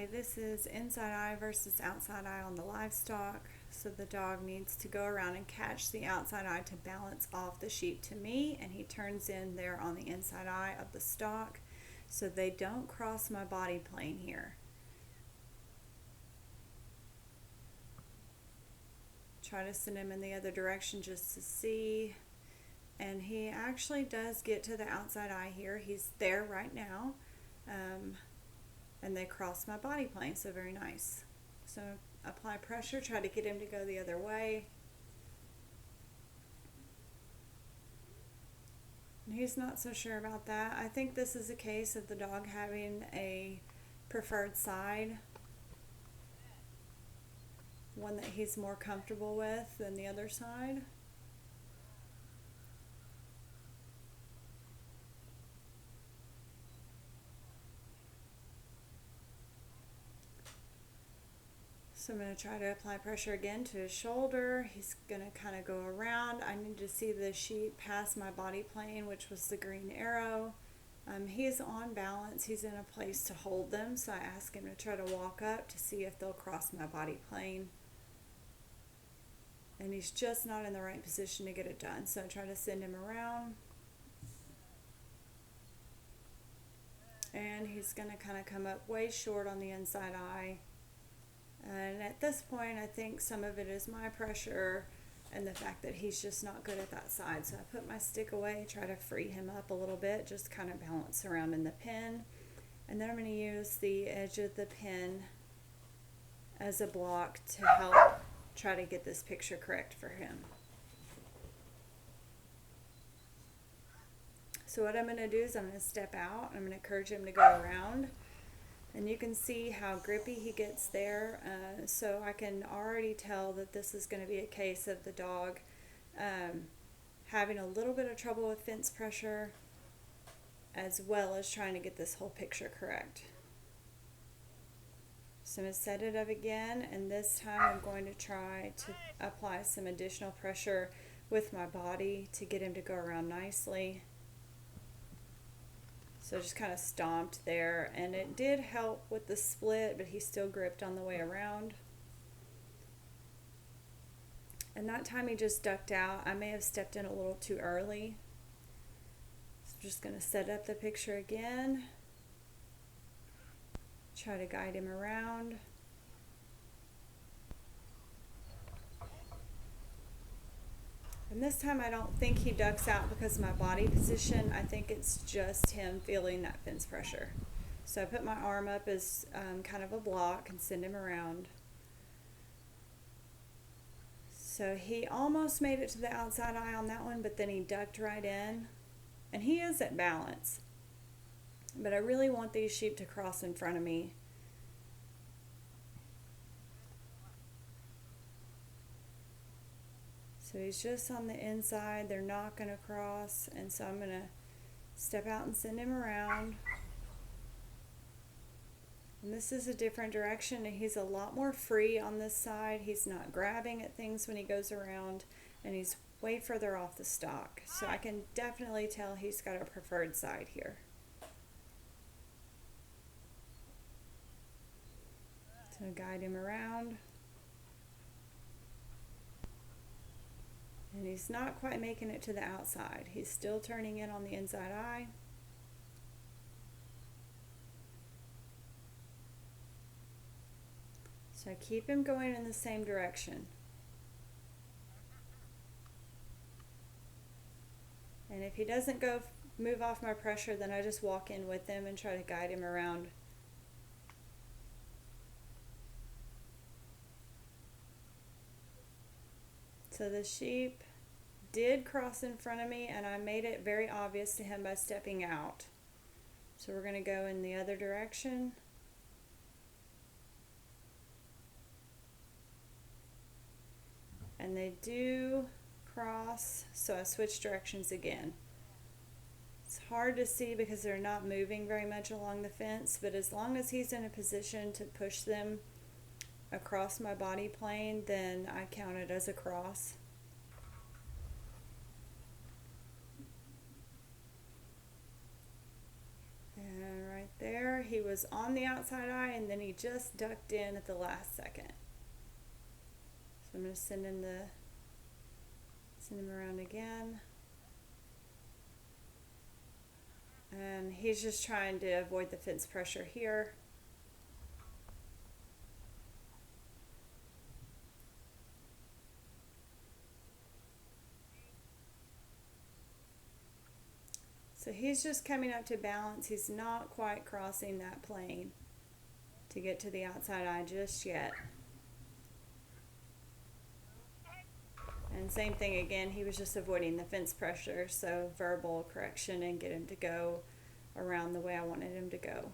Okay, this is inside eye versus outside eye on the livestock. So the dog needs to go around and catch the outside eye to balance off the sheep to me, and he turns in there on the inside eye of the stock so they don't cross my body plane here. Try to send him in the other direction just to see, and he actually does get to the outside eye here. He's there right now. And they cross my body plane, so very nice. So apply pressure, try to get him to go the other way. And he's not so sure about that. I think this is a case of the dog having a preferred side, one that he's more comfortable with than the other side. So I'm going to try to apply pressure again to his shoulder. He's going to kind of go around. I need to see the sheep pass my body plane, which was the green arrow. He's on balance. He's in a place to hold them. So I ask him to try to walk up to see if they'll cross my body plane. And he's just not in the right position to get it done. So I try to send him around. And he's going to kind of come up way short on the inside eye. And at this point, I think some of it is my pressure and the fact that he's just not good at that side. So I put my stick away, try to free him up a little bit, just kind of balance around in the pen. And then I'm going to use the edge of the pen as a block to help try to get this picture correct for him. So what I'm going to do is I'm going to step out. I'm going to encourage him to go around. And you can see how grippy he gets there. So I can already tell that this is going to be a case of the dog having a little bit of trouble with fence pressure, as well as trying to get this whole picture correct. So I'm going to set it up again, and this time I'm going to try to apply some additional pressure with my body to get him to go around nicely. So just kind of stomped there, and it did help with the split, but he still gripped on the way around. And that time he just ducked out. I may have stepped in a little too early. So I'm just going to set up the picture again. Try to guide him around. And this time I don't think he ducks out because of my body position. I think it's just him feeling that fence pressure. So I put my arm up as kind of a block and send him around. So he almost made it to the outside eye on that one, but then he ducked right in. And he is at balance. But I really want these sheep to cross in front of me. So he's just on the inside. They're not going to cross. And so I'm going to step out and send him around. And this is a different direction. And he's a lot more free on this side. He's not grabbing at things when he goes around. And he's way further off the stock. So I can definitely tell he's got a preferred side here. So guide him around. And he's not quite making it to the outside. He's still turning in on the inside eye. So I keep him going in the same direction. And if he doesn't move off my pressure, then I just walk in with him and try to guide him around. So the sheep did cross in front of me, and I made it very obvious to him by stepping out. So we're going to go in the other direction. And they do cross, so I switch directions again. It's hard to see because they're not moving very much along the fence, but as long as he's in a position to push them across my body plane, then I count it as a cross. And right There, he was on the outside eye and then he just ducked in at the last second. So I'm going to send him around again. And he's just trying to avoid the fence pressure here. So he's just coming up to balance. He's not quite crossing that plane to get to the outside eye just yet. And same thing again, he was just avoiding the fence pressure, so verbal correction and get him to go around the way I wanted him to go.